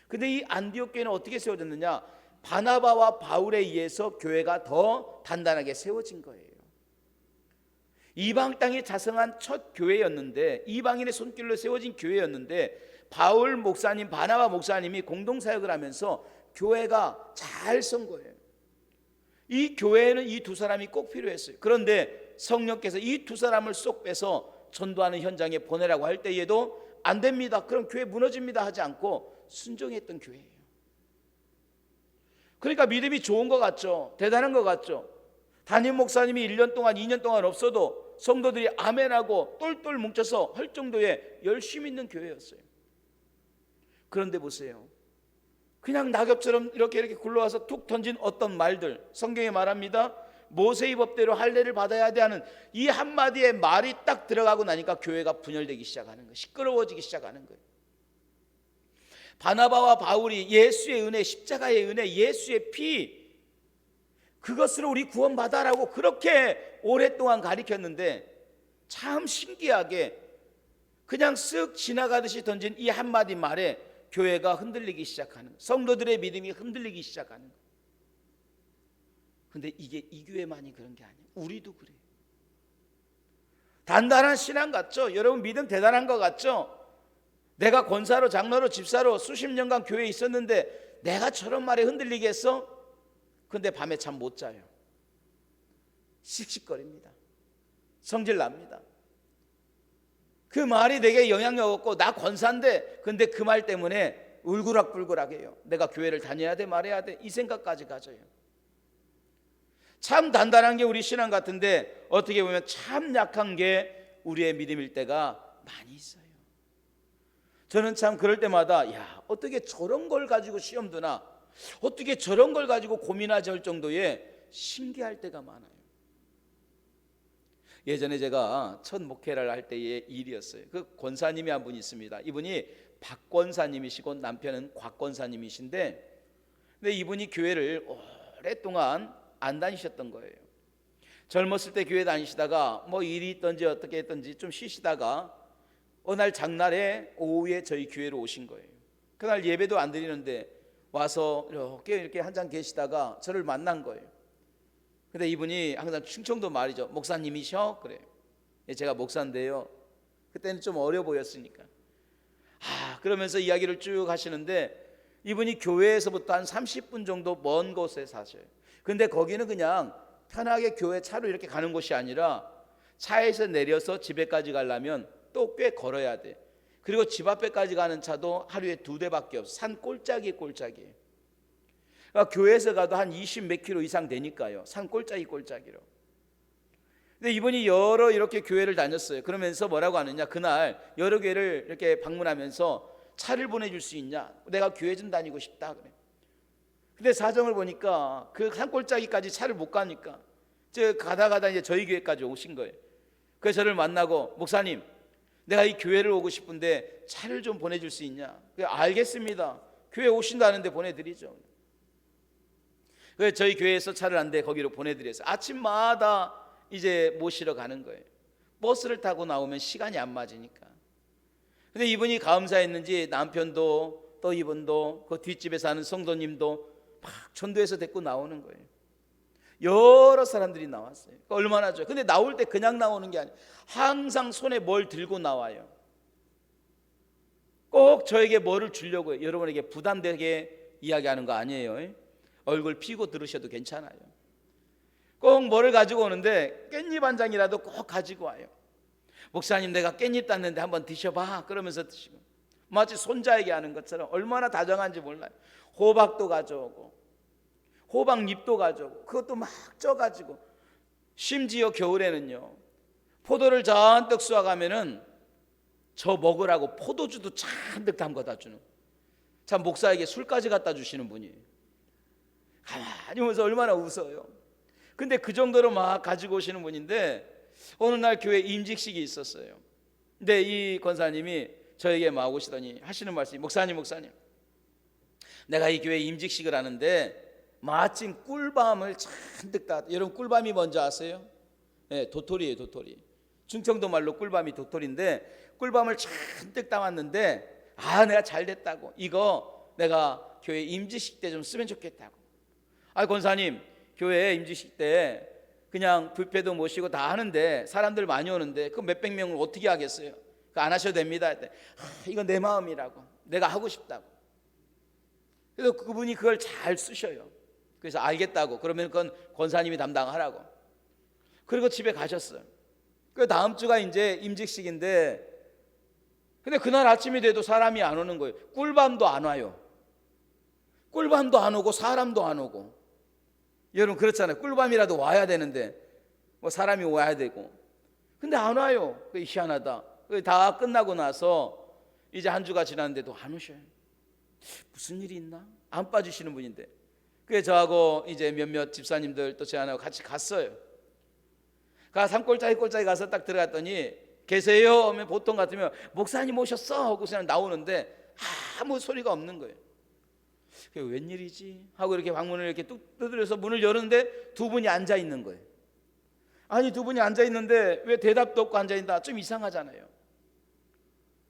근데 이 안디옥 교회는 어떻게 세워졌느냐? 바나바와 바울에 의해서 교회가 더 단단하게 세워진 거예요. 이방 땅에 자성한 첫 교회였는데, 이방인의 손길로 세워진 교회였는데, 바울 목사님, 바나바 목사님이 공동사역을 하면서 교회가 잘 선 거예요. 이 교회에는 이 두 사람이 꼭 필요했어요. 그런데 성령께서 이 두 사람을 쏙 빼서 전도하는 현장에 보내라고 할 때에도 안 됩니다, 그럼 교회 무너집니다 하지 않고 순종했던 교회예요. 그러니까 믿음이 좋은 것 같죠? 대단한 것 같죠? 담임 목사님이 1년 동안 2년 동안 없어도 성도들이 아멘하고 똘똘 뭉쳐서 할 정도의 열심히 있는 교회였어요. 그런데 보세요, 그냥 낙엽처럼 이렇게 굴러와서 툭 던진 어떤 말들, 성경에 말합니다. 모세의 법대로 할례를 받아야 돼 하는 이 한마디의 말이 딱 들어가고 나니까 교회가 분열되기 시작하는 거예요. 시끄러워지기 시작하는 거예요. 바나바와 바울이 예수의 은혜, 십자가의 은혜, 예수의 피, 그것으로 우리 구원받아라고 그렇게 오랫동안 가르쳤는데 참 신기하게 그냥 쓱 지나가듯이 던진 이 한마디 말에 교회가 흔들리기 시작하는 거예요. 성도들의 믿음이 흔들리기 시작하는 거예요. 근데 이게 이 교회만이 그런 게 아니에요. 우리도 그래요. 단단한 신앙 같죠? 여러분, 믿음 대단한 것 같죠? 내가 권사로, 장로로, 집사로 수십 년간 교회에 있었는데 내가 저런 말에 흔들리겠어? 근데 밤에 잠 못 자요. 씩씩거립니다. 성질납니다. 그 말이 내게 영향력 없고 나 권사인데, 근데 그 말 때문에 울그락불그락해요. 내가 교회를 다녀야 돼 말해야 돼, 이 생각까지 가져요. 참 단단한 게 우리 신앙 같은데 어떻게 보면 참 약한 게 우리의 믿음일 때가 많이 있어요. 저는 참 그럴 때마다 야, 어떻게 저런 걸 가지고 시험 드나, 어떻게 저런 걸 가지고 고민하지 할 정도의 신기할 때가 많아요. 예전에 제가 첫 목회를 할 때의 일이었어요. 그 권사님이 한 분 있습니다. 이분이 박 권사님이시고 남편은 곽 권사님이신데, 근데 이분이 교회를 오랫동안 안 다니셨던 거예요. 젊었을 때 교회 다니시다가 뭐 일이 있던지 어떻게 했던지 좀 쉬시다가 어느 날 장날에 오후에 저희 교회로 오신 거예요. 그날 예배도 안 드리는데 와서 이렇게 한잔 계시다가 저를 만난 거예요. 근데 이분이 항상 충청도 말이죠. 목사님이셔? 그래요. 제가 목사인데요. 그때는 좀 어려 보였으니까. 그러면서 이야기를 쭉 하시는데 이분이 교회에서부터 한 30분 정도 먼 곳에 사셔요. 근데 거기는 그냥 편하게 교회 차로 이렇게 가는 곳이 아니라 차에서 내려서 집에까지 가려면 또 꽤 걸어야 돼. 그리고 집 앞에까지 가는 차도 하루에 2대밖에 없어. 산 꼴짝이에요. 그러니까 교회에서 가도 한 20 몇 킬로 이상 되니까요. 산 꼴짝이로. 근데 이분이 여러 이렇게 교회를 다녔어요. 그러면서 뭐라고 하느냐, 그날 여러 교회를 이렇게 방문하면서 차를 보내줄 수 있냐, 내가 교회 좀 다니고 싶다 그래. 근데 사정을 보니까 그 산골짜기까지 차를 못 가니까 가다 이제 저희 교회까지 오신 거예요. 그래서 저를 만나고, 목사님, 내가 이 교회를 오고 싶은데 차를 좀 보내줄 수 있냐. 그래, 알겠습니다. 교회 오신다는데 보내드리죠. 그래서 저희 교회에서 차를 한 대 거기로 보내드렸어요. 아침마다 이제 모시러 가는 거예요. 버스를 타고 나오면 시간이 안 맞으니까. 근데 이분이 감사했는지 남편도 또 이분도 그 뒷집에 사는 성도님도 막 전도해서 데리고 나오는 거예요. 여러 사람들이 나왔어요. 그러니까 얼마나 좋아요. 근데 나올 때 그냥 나오는 게 아니에요. 항상 손에 뭘 들고 나와요. 꼭 저에게 뭐를 주려고 해요. 여러분에게 부담되게 이야기하는 거 아니에요. 얼굴 피고 들으셔도 괜찮아요. 꼭 뭐를 가지고 오는데 깻잎 한 장이라도 꼭 가지고 와요. 목사님, 내가 깻잎 땄는데 한번 드셔봐. 그러면서 드시고, 마치 손자에게 하는 것처럼 얼마나 다정한지 몰라요. 호박도 가져오고 호박잎도 가져오고 그것도 막 쪄가지고, 심지어 겨울에는요 포도를 잔뜩 쏘아가면은 저 먹으라고 포도주도 잔뜩 담궈다 주는, 참 목사에게 술까지 갖다 주시는 분이에요. 가만히 보면서 얼마나 웃어요. 근데 그 정도로 막 가지고 오시는 분인데, 어느 날 교회 임직식이 있었어요. 근데 이 권사님이 저에게 막 오시더니 하시는 말씀이, 목사님, 내가 이 교회 임직식을 하는데 마침 꿀밤을 잔뜩 따. 여러분, 꿀밤이 뭔지 아세요? 네, 도토리예요. 충청도 말로 꿀밤이 도토리인데, 꿀밤을 잔뜩 따왔는데, 내가 잘 됐다고, 이거 내가 교회 임직식 때 좀 쓰면 좋겠다고. 권사님, 교회 임직식 때 그냥 뷔페도 모시고 다 하는데 사람들 많이 오는데 그 몇백 명을 어떻게 하겠어요? 그거 안 하셔도 됩니다. 이건 내 마음이라고, 내가 하고 싶다고. 그래서 그분이 그걸 잘 쓰셔요. 그래서 알겠다고, 그러면 그건 권사님이 담당하라고. 그리고 집에 가셨어요. 그 다음 주가 이제 임직식인데, 근데 그날 아침이 돼도 사람이 안 오는 거예요. 꿀밤도 안 와요. 꿀밤도 안 오고 사람도 안 오고. 여러분, 그렇잖아요. 꿀밤이라도 와야 되는데 뭐 사람이 와야 되고, 근데 안 와요. 희한하다. 다 끝나고 나서 이제 한 주가 지났는데도 안 오셔요. 무슨 일이 있나? 안 빠지시는 분인데. 그래서 저하고 이제 몇몇 집사님들 또 제안하고 같이 갔어요. 산골짜기 가서 딱 들어갔더니, 계세요? 하면 보통 같으면 목사님 오셨어? 하고 그냥 나오는데 아무 소리가 없는 거예요. 웬일이지? 하고 이렇게 방문을 이렇게 뚝 두드려서 문을 열었는데 두 분이 앉아 있는 거예요. 아니, 두 분이 앉아 있는데 왜 대답도 없고 앉아 있다? 좀 이상하잖아요.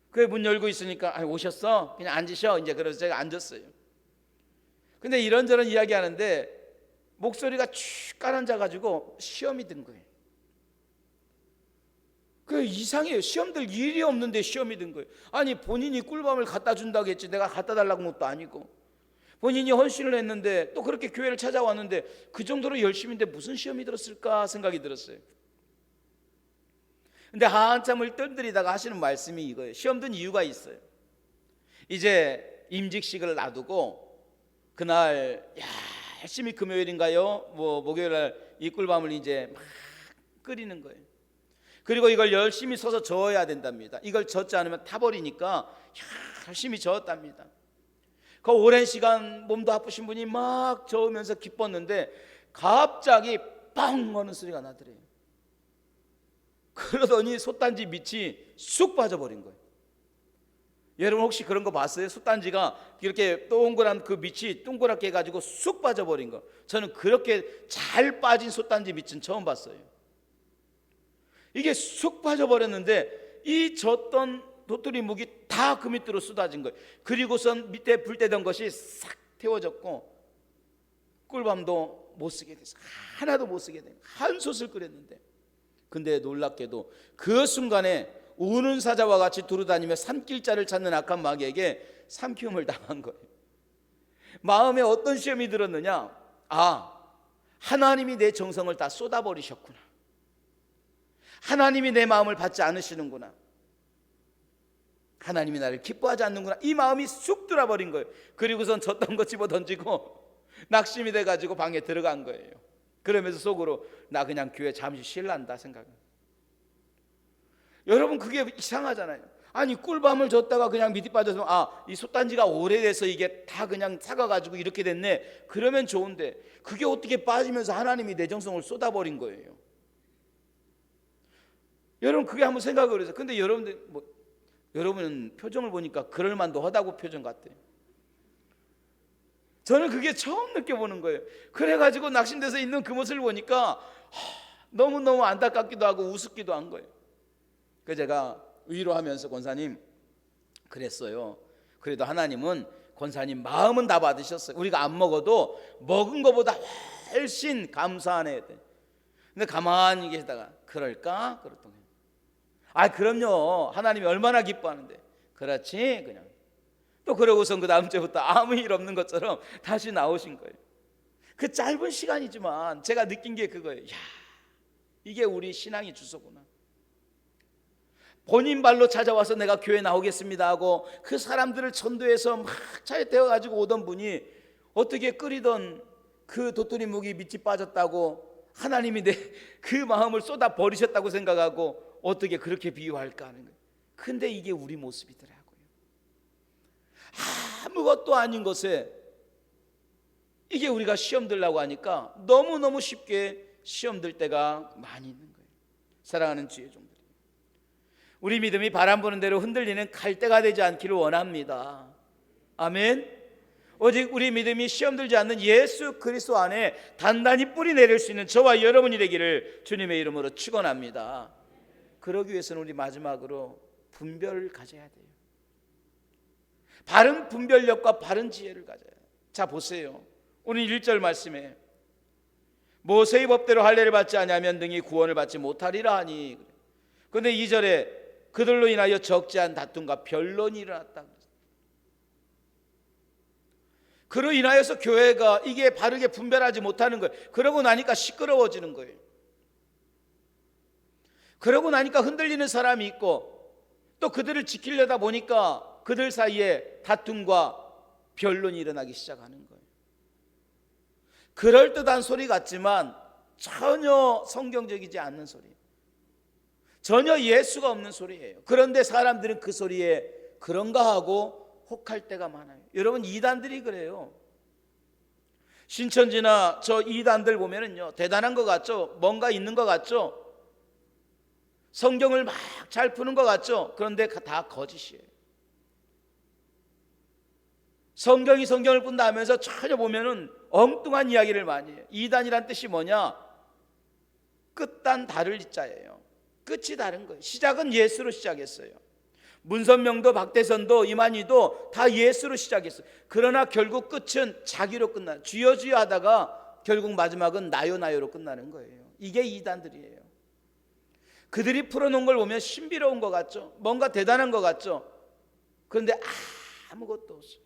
그래, 문 열고 있으니까 오셨어? 그냥 앉으셔. 이제 그래서 제가 앉았어요. 근데 이런저런 이야기하는데 목소리가 축 가라앉아 가지고 시험이 든 거예요. 이상해요. 시험 들 일이 없는데 시험이 든 거예요. 아니, 본인이 꿀밤을 갖다 준다고 했지 내가 갖다 달라고 한 것도 아니고, 본인이 헌신을 했는데 또 그렇게 교회를 찾아왔는데 그 정도로 열심인데 무슨 시험이 들었을까 생각이 들었어요. 근데 한참을 뜸들이다가 하시는 말씀이 이거예요. 시험 든 이유가 있어요. 이제 임직식을 놔두고 그날 열심히 금요일인가요? 목요일 날 이 꿀밤을 이제 막 끓이는 거예요. 그리고 이걸 열심히 서서 저어야 된답니다. 이걸 젓지 않으면 타버리니까 열심히 저었답니다. 그 오랜 시간 몸도 아프신 분이 막 저으면서 기뻤는데 갑자기 빵 하는 소리가 나더래요. 그러더니 솥단지 밑이 쑥 빠져버린 거예요. 여러분, 혹시 그런 거 봤어요? 솥단지가 이렇게 동그란 그 밑이 동그랗게 해가지고 쑥 빠져버린 거. 저는 그렇게 잘 빠진 솥단지 밑은 처음 봤어요. 이게 쑥 빠져버렸는데 이 젓던 도토리 묵이 다 그 밑으로 쏟아진 거예요. 그리고선 밑에 불 때던 것이 싹 태워졌고, 꿀밤도 못 쓰게 됐어요. 하나도 못 쓰게 된, 한 솥을 끓였는데. 근데 놀랍게도 그 순간에 우는 사자와 같이 두루다니며 산길자를 찾는 악한 마귀에게 삼키움을 당한 거예요. 마음에 어떤 시험이 들었느냐? 하나님이 내 정성을 다 쏟아버리셨구나. 하나님이 내 마음을 받지 않으시는구나. 하나님이 나를 기뻐하지 않는구나. 이 마음이 쑥 들어버린 거예요. 그리고선 졌던 거 집어 던지고 낙심이 돼가지고 방에 들어간 거예요. 그러면서 속으로 나 그냥 교회 잠시 쉴란다 생각해요. 여러분, 그게 이상하잖아요. 아니, 꿀밤을 줬다가 그냥 밑이 빠져서 이 솥단지가 오래돼서 이게 다 그냥 삭아가지고 이렇게 됐네, 그러면 좋은데 그게 어떻게 빠지면서 하나님이 내 정성을 쏟아버린 거예요. 여러분, 그게 한번 생각을 해서. 근데 여러분들 여러분은 표정을 보니까 그럴만도 하다고 표정 같아요. 저는 그게 처음 느껴보는 거예요. 그래가지고 낙심돼서 있는 그 모습을 보니까 너무너무 안타깝기도 하고 우습기도 한 거예요. 그래서 제가 위로하면서, 권사님 그랬어요. 그래도 하나님은 권사님 마음은 다 받으셨어요. 우리가 안 먹어도 먹은 것보다 훨씬 감사하네. 근데 가만히 계시다가 그럴까? 그랬더니 그럼요, 하나님이 얼마나 기뻐하는데. 그렇지, 그냥. 또 그러고선 그 다음 주부터 아무 일 없는 것처럼 다시 나오신 거예요. 그 짧은 시간이지만 제가 느낀 게 그거예요. 이게 우리 신앙의 주소구나. 본인 발로 찾아와서 내가 교회 나오겠습니다 하고 그 사람들을 전도해서 막 차에 태워가지고 오던 분이 어떻게 끓이던 그 도토리 묵이 밑이 빠졌다고 하나님이 내 그 마음을 쏟아 버리셨다고 생각하고 어떻게 그렇게 비유할까 하는 거예요. 근데 이게 우리 모습이더라고요. 아무것도 아닌 것에 이게 우리가 시험 들라고 하니까 너무너무 쉽게 시험 들 때가 많이 있는 거예요. 사랑하는 주의 종들이, 우리 믿음이 바람 부는 대로 흔들리는 갈대가 되지 않기를 원합니다. 아멘. 오직 우리 믿음이 시험 들지 않는 예수 그리스도 안에 단단히 뿌리 내릴 수 있는 저와 여러분이 되기를 주님의 이름으로 축원합니다. 그러기 위해서는 우리 마지막으로 분별을 가져야 돼요. 바른 분별력과 바른 지혜를 가져야 돼요. 자, 보세요. 오늘 1절 말씀에 모세의 법대로 할례를 받지 아니하면 등이 구원을 받지 못하리라 하니, 그런데 2절에 그들로 인하여 적지 않은 다툼과 변론이 일어났다. 그로 인하여서 교회가 이게 바르게 분별하지 못하는 거예요. 그러고 나니까 시끄러워지는 거예요. 그러고 나니까 흔들리는 사람이 있고, 또 그들을 지키려다 보니까 그들 사이에 다툼과 변론이 일어나기 시작하는 거예요. 그럴듯한 소리 같지만 전혀 성경적이지 않는 소리, 전혀 예수가 없는 소리예요. 그런데 사람들은 그 소리에 그런가 하고 혹할 때가 많아요. 여러분, 이단들이 그래요. 신천지나 저 이단들 보면은요, 대단한 것 같죠? 뭔가 있는 것 같죠? 성경을 막 잘 푸는 것 같죠? 그런데 다 거짓이에요. 성경이 성경을 푼다 하면서 전혀 보면은 엉뚱한 이야기를 많이 해요. 이단이란 뜻이 뭐냐? 끝단 다를 자예요. 끝이 다른 거예요. 시작은 예수로 시작했어요. 문선명도 박대선도 이만희도 다 예수로 시작했어요. 그러나 결국 끝은 자기로 끝나요. 주여 주여 하다가 결국 마지막은 나요 나요로 끝나는 거예요. 이게 이단들이에요. 그들이 풀어놓은 걸 보면 신비로운 것 같죠? 뭔가 대단한 것 같죠? 그런데 아무것도 없어요.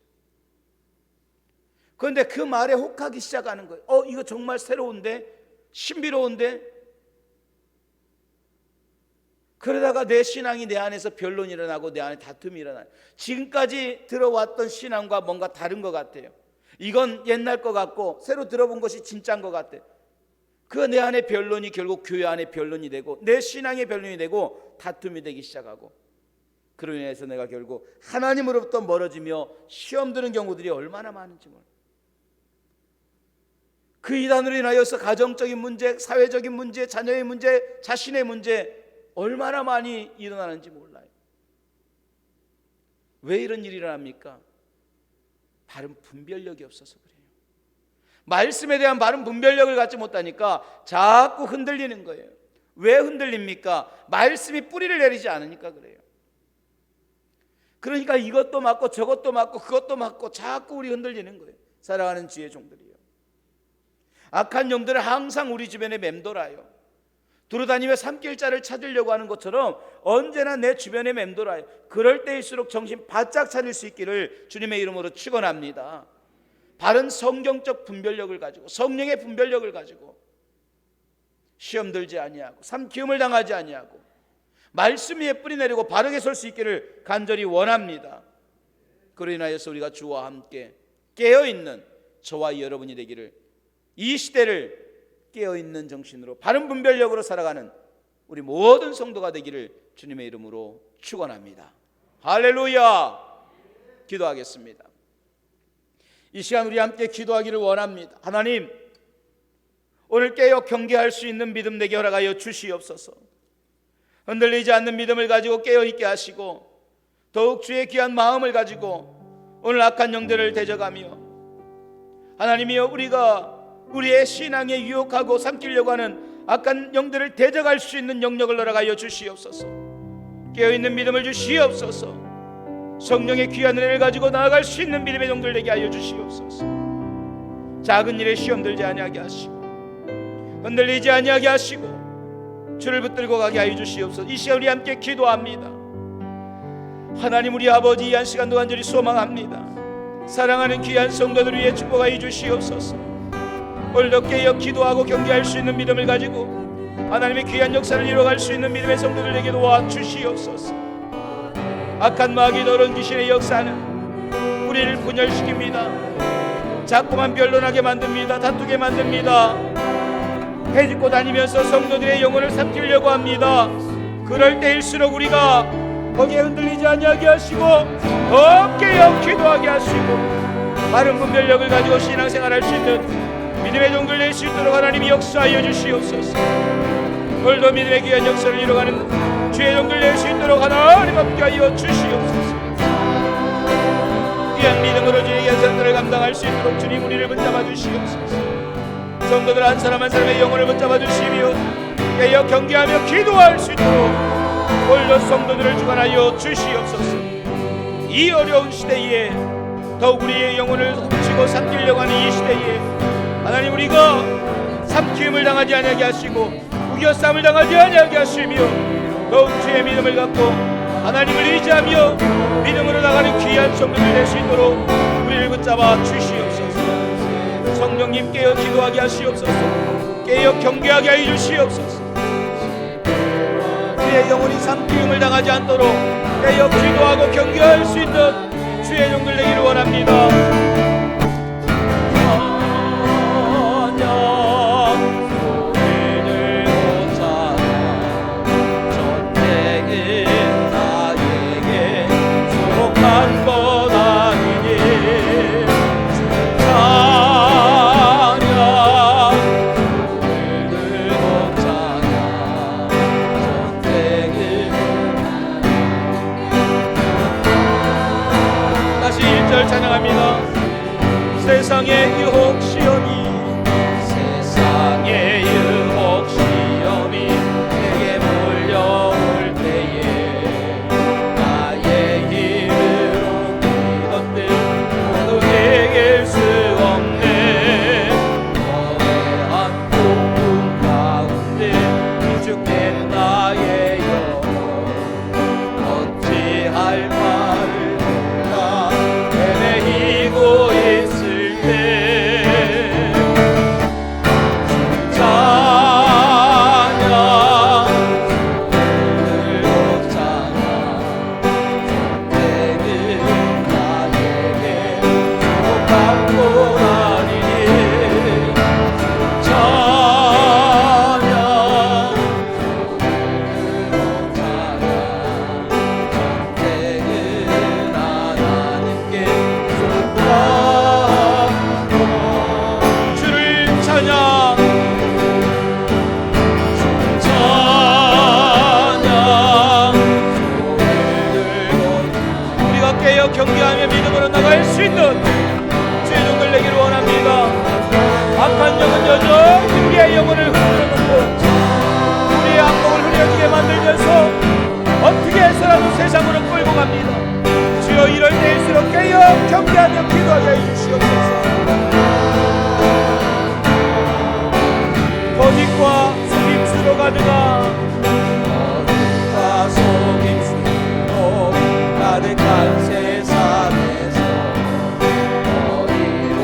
그런데 그 말에 혹하기 시작하는 거예요. 이거 정말 새로운데? 신비로운데? 그러다가 내 신앙이 내 안에서 변론이 일어나고 내 안에 다툼이 일어나요. 지금까지 들어왔던 신앙과 뭔가 다른 것 같아요. 이건 옛날 것 같고 새로 들어본 것이 진짜인 것 같아요. 그 내 안에 변론이 결국 교회 안에 변론이 되고 내 신앙의 변론이 되고 다툼이 되기 시작하고, 그로 인해서 내가 결국 하나님으로부터 멀어지며 시험 드는 경우들이 얼마나 많은지 몰라요. 그 이단으로 인하여서 가정적인 문제, 사회적인 문제, 자녀의 문제, 자신의 문제 얼마나 많이 일어나는지 몰라요. 왜 이런 일이 일어납니까? 바른 분별력이 없어서 그래요. 말씀에 대한 바른 분별력을 갖지 못하니까 자꾸 흔들리는 거예요. 왜 흔들립니까? 말씀이 뿌리를 내리지 않으니까 그래요. 그러니까 이것도 맞고 저것도 맞고 그것도 맞고 자꾸 우리 흔들리는 거예요. 사랑하는 주의 종들이요, 악한 영들은 항상 우리 주변에 맴돌아요. 두루다니며 산길자를 찾으려고 하는 것처럼 언제나 내 주변에 맴돌아요. 그럴 때일수록 정신 바짝 차릴 수 있기를 주님의 이름으로 축원합니다. 바른 성경적 분별력을 가지고, 성령의 분별력을 가지고 시험 들지 아니하고 삼키움을 당하지 아니하고 말씀 위에 뿌리 내리고 바르게 설 수 있기를 간절히 원합니다. 그로 인하여서 우리가 주와 함께 깨어있는 저와 여러분이 되기를, 이 시대를 깨어있는 정신으로 바른 분별력으로 살아가는 우리 모든 성도가 되기를 주님의 이름으로 축원합니다. 할렐루야. 기도하겠습니다. 이 시간 우리 함께 기도하기를 원합니다. 하나님, 오늘 깨어 경계할 수 있는 믿음 되게 허락하여 주시옵소서. 흔들리지 않는 믿음을 가지고 깨어있게 하시고 더욱 주의 귀한 마음을 가지고 오늘 악한 영들을 대적하며, 하나님이여, 우리가 우리의 신앙에 유혹하고 삼키려고 하는 악한 영들을 대적할 수 있는 영역을 허락하여 주시옵소서. 깨어있는 믿음을 주시옵소서. 성령의 귀한 은혜를 가지고 나아갈 수 있는 믿음의 종들 되게 하여 주시옵소서. 작은 일에 시험 들지 아니하게 하시고 흔들리지 아니하게 하시고 주를 붙들고 가게 하여 주시옵소서. 이 시간 우리 함께 기도합니다. 하나님, 우리 아버지, 이 한 시간도 간절히 소망합니다. 사랑하는 귀한 성도들 위해 축복하여 주시옵소서. 오늘도 깨어 기도하고 경계할 수 있는 믿음을 가지고 하나님의 귀한 역사를 이뤄갈 수 있는 믿음의 성도들에게 도와주시옵소서. 악한 마귀 더러운 귀신의 역사는 우리를 분열시킵니다. 자꾸만 변론하게 만듭니다. 다투게 만듭니다. 해집고 다니면서 성도들의 영혼을 삼키려고 합니다. 그럴 때일수록 우리가 거기에 흔들리지 아니하게 하시고 더 깨어 기도하게 하시고 바른 분별력을 가지고 신앙생활할 수 있는 믿음의 종들 될 수 있도록 하나님이 역사하여 주시옵소서. 오늘도 믿음의 귀한 역사를 이뤄가는 주의 종들 될 수 있도록 하나님 함께 하여 주시옵소서. 귀한 믿음으로 주의 연산들을 감당할 수 있도록 주님 우리를 붙잡아 주시옵소서. 성도들 한 사람 한 사람의 영혼을 붙잡아 주시며 깨어 경계하며 기도할 수 있도록 오늘도 성도들을 주관하여 주시옵소서. 이 어려운 시대에 더욱 우리의 영혼을 훔치고 삼키려고 하는 이 시대에 하나님, 우리가 삼킴을 당하지 아니하게 하시고 우겨싸움을 당하지 아니하게 하시며 더욱 주의 믿음을 갖고 하나님을 의지하며 믿음으로 나가는 귀한 성도들 될 수 있도록 우리를 붙잡아 주시옵소서. 성령님, 깨어 기도하게 하시옵소서. 깨어 경계하게 하여 주시옵소서. 주의 영혼이 삼킴을 당하지 않도록 깨어 기도하고 경계할 수 있는 주의 종들 되기를 원합니다. 세상의 유혹 시험이 내게 몰려올 때에 나의 힘으로 이것들 모두 이길 수 없네. 거대한 폭풍 가운데 위축된 나의 영혼 어찌할 바를 몰라 헤매이고 있을 때 경계하며 믿음으로 나갈 수 있는 주의 종들 되기를 원합니다. 악한 영은 여전히 우리의 영혼을 흔들어놓고 우리의 악몽을 흐려지게 만들면서 어떻게 해서라도 세상으로 끌고 갑니다. 주여, 이럴 때일수록 깨어 경계하며 기도하게 해주시옵소서. 거짓과 속임수로 가득한 세상에서 어디로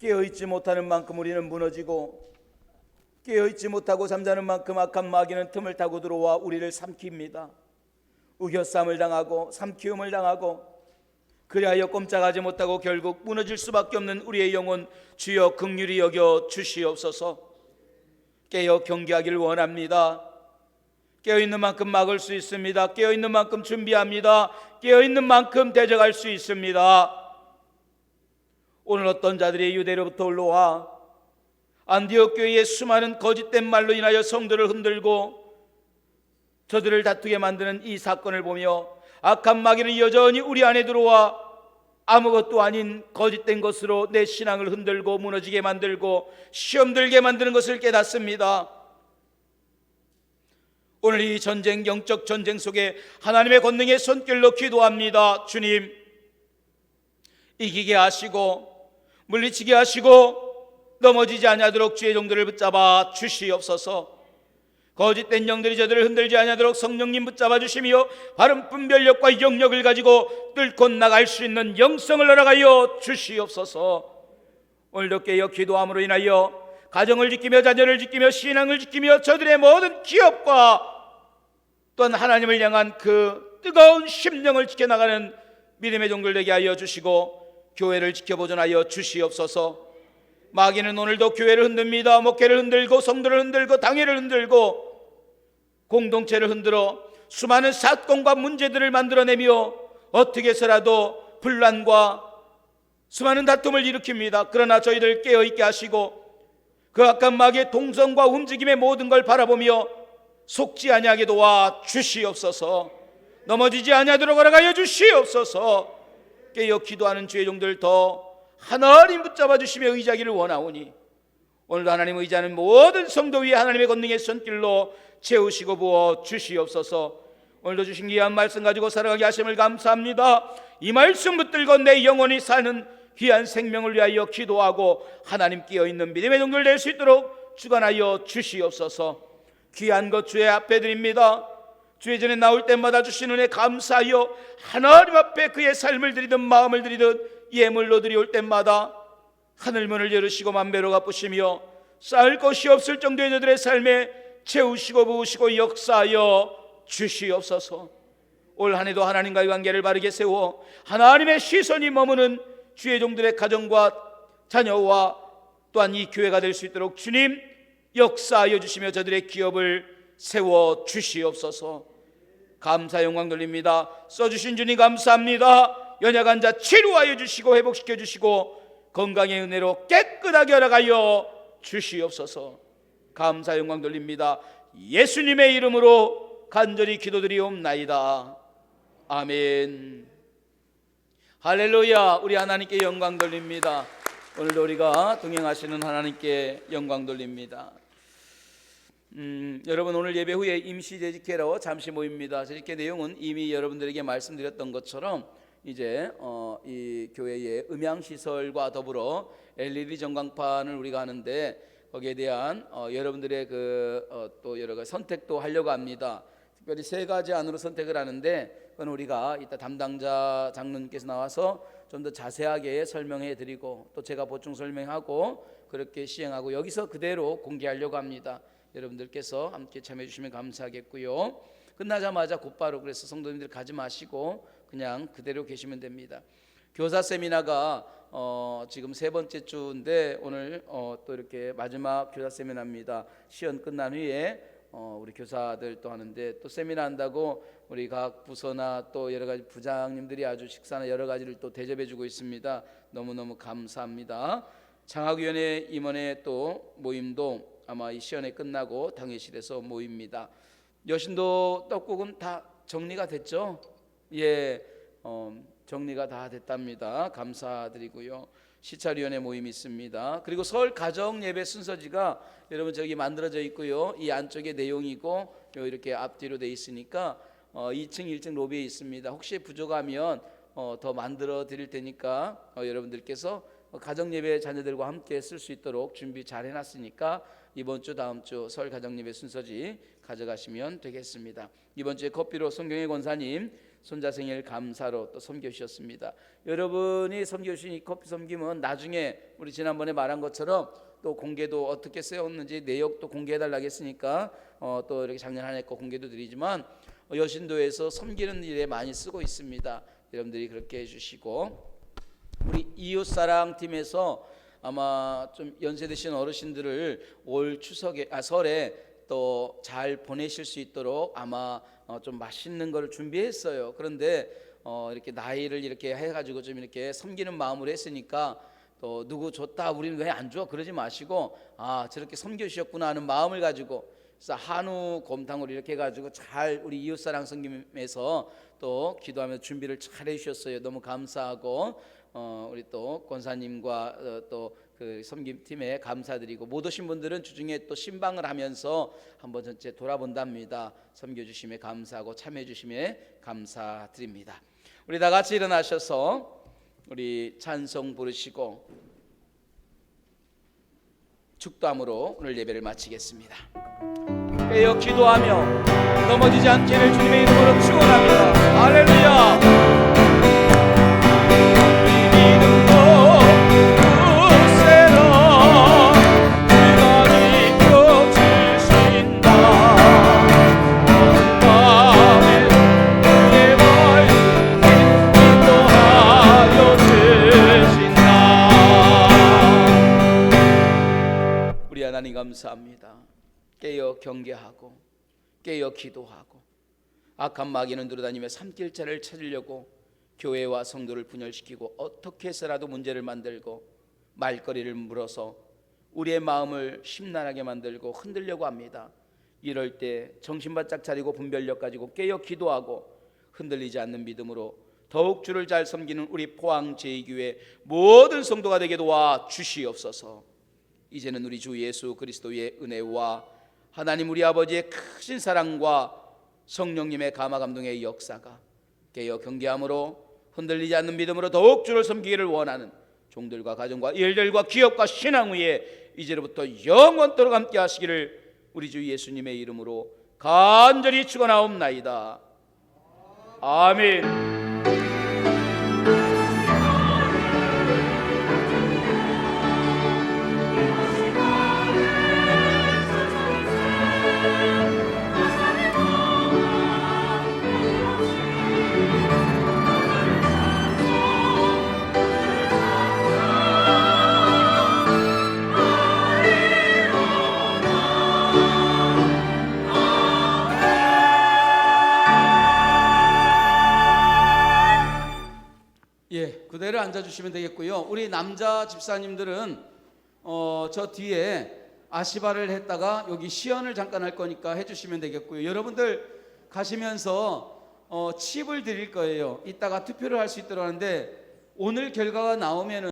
깨어있지 못하는 만큼 우리는 무너지고, 깨어있지 못하고 잠자는 만큼 악한 마귀는 틈을 타고 들어와 우리를 삼킵니다. 우겨쌈을 당하고 삼키움을 당하고, 그리하여 꼼짝하지 못하고 결국 무너질 수밖에 없는 우리의 영혼, 주여 긍휼히 여겨 주시옵소서. 깨어 경계하기를 원합니다. 깨어있는 만큼 막을 수 있습니다. 깨어있는 만큼 준비합니다. 깨어있는 만큼 대적할 수 있습니다. 오늘 어떤 자들이 유대로부터 올라와 안디옥 교회의 수많은 거짓된 말로 인하여 성도를 흔들고 저들을 다투게 만드는 이 사건을 보며 악한 마귀는 여전히 우리 안에 들어와 아무것도 아닌 거짓된 것으로 내 신앙을 흔들고 무너지게 만들고 시험 들게 만드는 것을 깨닫습니다. 오늘 이 전쟁, 영적 전쟁 속에 하나님의 권능의 손길로 기도합니다. 주님, 이기게 하시고 물리치게 하시고 넘어지지 아니하도록 주의 종들을 붙잡아 주시옵소서. 거짓된 영들이 저들을 흔들지 아니하도록 성령님 붙잡아 주시며 바른 분별력과 영역을 가지고 뚫고 나갈 수 있는 영성을 허락하여 주시옵소서. 오늘도 깨어 기도함으로 인하여 가정을 지키며 자녀를 지키며 신앙을 지키며 저들의 모든 기업과 또한 하나님을 향한 그 뜨거운 심령을 지켜나가는 믿음의 종들 되게 하여 주시고 교회를 지켜보존하여 주시옵소서. 마귀는 오늘도 교회를 흔듭니다. 목회를 흔들고 성도를 흔들고 당회를 흔들고 공동체를 흔들어 수많은 사건과 문제들을 만들어내며 어떻게 해서라도 분란과 수많은 다툼을 일으킵니다. 그러나 저희들 깨어있게 하시고 그 악한 마귀의 동성과 움직임의 모든 걸 바라보며 속지 아니하게 도와 주시옵소서. 넘어지지 아니하도록 허락하여 주시옵소서. 깨어 기도하는 주의 종들 더 하나님 붙잡아 주시며 의지하기를 원하오니 오늘도 하나님 의지하는 모든 성도 위에 하나님의 권능의 손길로 채우시고 부어 주시옵소서. 오늘도 주신 귀한 말씀 가지고 살아가게 하심을 감사합니다. 이 말씀 붙들고 내 영혼이 사는 귀한 생명을 위하여 기도하고 하나님 깨어있는 믿음의 종들 될 수 있도록 주관하여 주시옵소서. 귀한 것 주의 앞에 드립니다. 주의 전에 나올 때마다 주신 은혜 감사하여 하나님 앞에 그의 삶을 드리든 마음을 드리든 예물로 드리올 때마다 하늘문을 열으시고 만배로 갚으시며 쌓을 것이 없을 정도의 저들의 삶에 채우시고 부으시고 역사하여 주시옵소서. 올 한 해도 하나님과의 관계를 바르게 세워 하나님의 시선이 머무는 주의 종들의 가정과 자녀와 또한 이 교회가 될 수 있도록 주님 역사하여 주시며 저들의 기업을 세워 주시옵소서. 감사 영광 돌립니다. 써주신 주님 감사합니다. 연약한 자 치료하여 주시고 회복시켜 주시고 건강의 은혜로 깨끗하게 허락하여 주시옵소서. 감사 영광 돌립니다. 예수님의 이름으로 간절히 기도드리옵나이다. 아멘. 할렐루야. 우리 하나님께 영광 돌립니다. 오늘도 우리가 동행하시는 하나님께 영광 돌립니다. 여러분 오늘 예배 후에 임시 재직회로 잠시 모입니다. 재직회 내용은 이미 여러분들에게 말씀드렸던 것처럼 이제 이 교회의 음향시설과 더불어 LED 전광판을 우리가 하는데 거기에 대한 여러분들의 또 여러 가지 선택도 하려고 합니다. 특별히 세 가지 안으로 선택을 하는데 그건 우리가 이따 담당자 장로님께서 나와서 좀 더 자세하게 설명해 드리고 또 제가 보충 설명하고 그렇게 시행하고 여기서 그대로 공개하려고 합니다. 여러분들께서 함께 참여해 주시면 감사하겠고요. 끝나자마자 곧바로 그래서 성도님들 가지 마시고 그냥 그대로 계시면 됩니다. 교사 세미나가 지금 세 번째 주인데 오늘 또 이렇게 마지막 교사 세미나입니다. 시연 끝난 후에 우리 교사들 또 하는데 또 세미나 한다고 우리 각 부서나 또 여러 가지 부장님들이 아주 식사나 여러 가지를 또 대접해 주고 있습니다. 너무너무 감사합니다. 장학위원회 임원회 또 모임도 아마 이 시연회 끝나고 당회실에서 모입니다. 여신도 떡국은 다 정리가 됐죠? 예, 정리가 다 됐답니다. 감사드리고요. 시찰위원회 모임이 있습니다. 그리고 설 가정 예배 순서지가 여러분 저기 만들어져 있고요. 이 안쪽에 내용이고 이렇게 앞뒤로 돼 있으니까 2층 1층 로비에 있습니다. 혹시 부족하면 더 만들어 드릴 테니까 여러분들께서 가정 예배 자녀들과 함께 쓸 수 있도록 준비 잘 해놨으니까 이번 주 다음 주 설 가정 예배 순서지 가져가시면 되겠습니다. 이번 주에 커피로 성경의 권사님 손자 생일 감사로 또 섬겨주셨습니다. 여러분이 섬겨주신 이 커피 섬김은 나중에 우리 지난번에 말한 것처럼 또 공개도 어떻게 쓰였는지 내역도 공개해달라고 했으니까 또 이렇게 작년 한 해 거 공개도 드리지만 여신도에서 섬기는 일에 많이 쓰고 있습니다. 여러분들이 그렇게 해주시고, 우리 이웃사랑 팀에서 아마 좀 연세 드신 어르신들을 올 추석에 설에 또 잘 보내실 수 있도록 아마 좀 맛있는 거를 준비했어요. 그런데 이렇게 나이를 이렇게 해가지고 좀 이렇게 섬기는 마음으로 했으니까 또 누구 줬다 우리는 왜 안 줘? 그러지 마시고 저렇게 섬겨주셨구나 하는 마음을 가지고, 그래서 한우 곰탕으로 이렇게 해가지고 잘 우리 이웃사랑 섬김에서 또 기도하면서 준비를 잘 해주셨어요. 너무 감사하고 우리 또 권사님과 또 그 섬김팀에 감사드리고, 못 오신 분들은 주중에 또 신방을 하면서 한번 전체 돌아본답니다. 섬겨주심에 감사하고 참여해주심에 감사드립니다. 우리 다 같이 일어나셔서 우리 찬송 부르시고 축도함으로 오늘 예배를 마치겠습니다. 깨어 기도하며 넘어지지 않기를 주님의 이름으로 축원합니다. 할렐루야. 하나님 감사합니다. 깨어 경계하고 깨어 기도하고 악한 마귀는 돌아다니며 삼킬자를 찾으려고 교회와 성도를 분열시키고 어떻게 해서라도 문제를 만들고 말거리를 물어서 우리의 마음을 심란하게 만들고 흔들려고 합니다. 이럴 때 정신 바짝 차리고 분별력 가지고 깨어 기도하고 흔들리지 않는 믿음으로 더욱 주를 잘 섬기는 우리 포항 제2교회 모든 성도가 되게 도와 주시옵소서. 이제는 우리 주 예수 그리스도의 은혜와 하나님 우리 아버지의 크신 사랑과 성령님의 감화 감동의 역사가 깨어 경계함으로 흔들리지 않는 믿음으로 더욱 주를 섬기기를 원하는 종들과 가정과 일들과 기업과 신앙 위에 이제로부터 영원토록 함께 하시기를 우리 주 예수님의 이름으로 간절히 축원하옵나이다. 아멘. 그대로 앉아주시면 되겠고요. 우리 남자 집사님들은 저 뒤에 아시바를 했다가 여기 시연을 잠깐 할 거니까 해주시면 되겠고요. 여러분들 가시면서 칩을 드릴 거예요. 이따가 투표를 할 수 있도록 하는데 오늘 결과가 나오면은